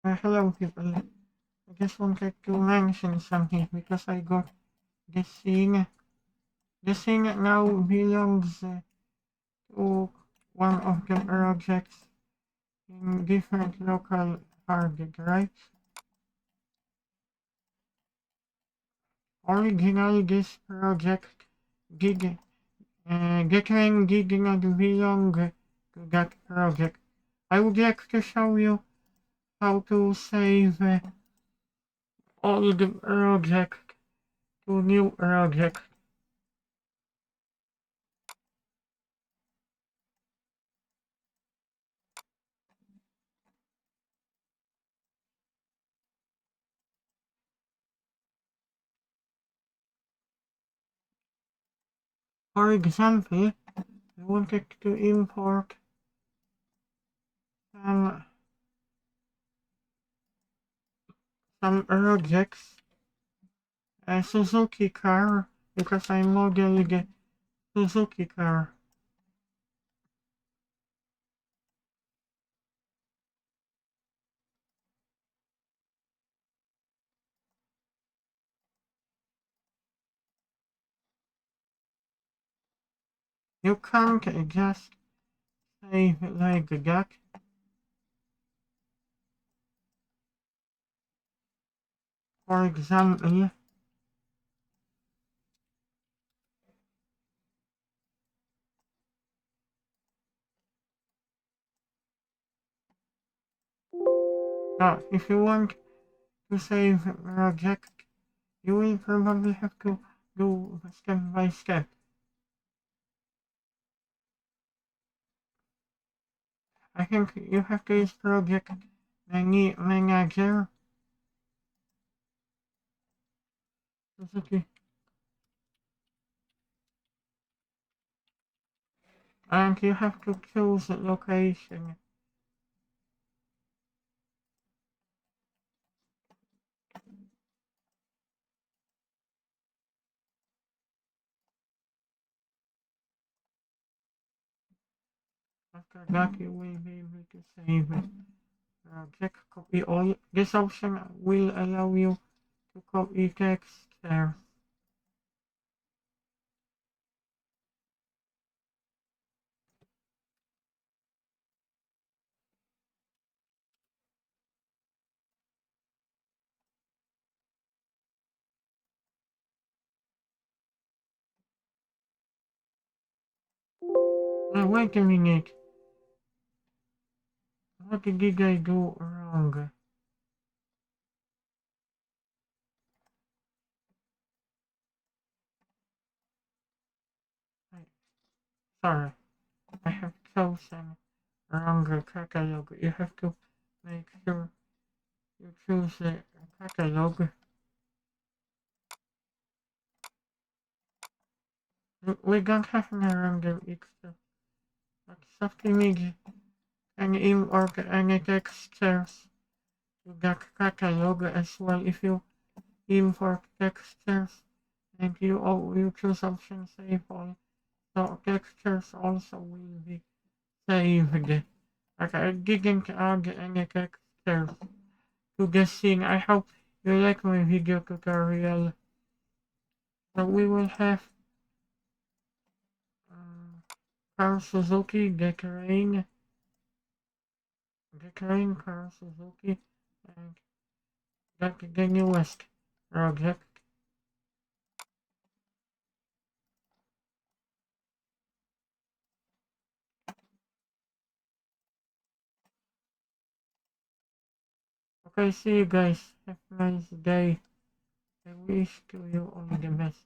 Hello people. I just wanted to mention something because I got this thing. This thing now belongs to one of the projects in different local target, right? Originally, this project did Gateway did not belong to that project. I would like to show you how to save old project to new project. For example, I wanted to import some projects, a Suzuki car, because I modeled a Suzuki car. You can't just save like that. For example, if you want to save a project, you will probably have to do step by step. I think you have to use project manager, Suzuki, and you have to choose location. After that, you will be able to save it. Check copy all. This option will allow you to copy text there. Wait a minute. What did I do wrong? Sorry, I have chosen wrong catalog. You have to make sure you choose the catalog. We don't have any random extra. But Softimage can import any textures to that catalog as well. If you import textures and you choose option save all, so textures also will be saved. But I didn't add any textures to this scene. I hope you like my video tutorial. So we will have car Suzuki, the car Suzuki, and that the newest project. Okay, see you guys. Have a nice day. I wish to you all the best.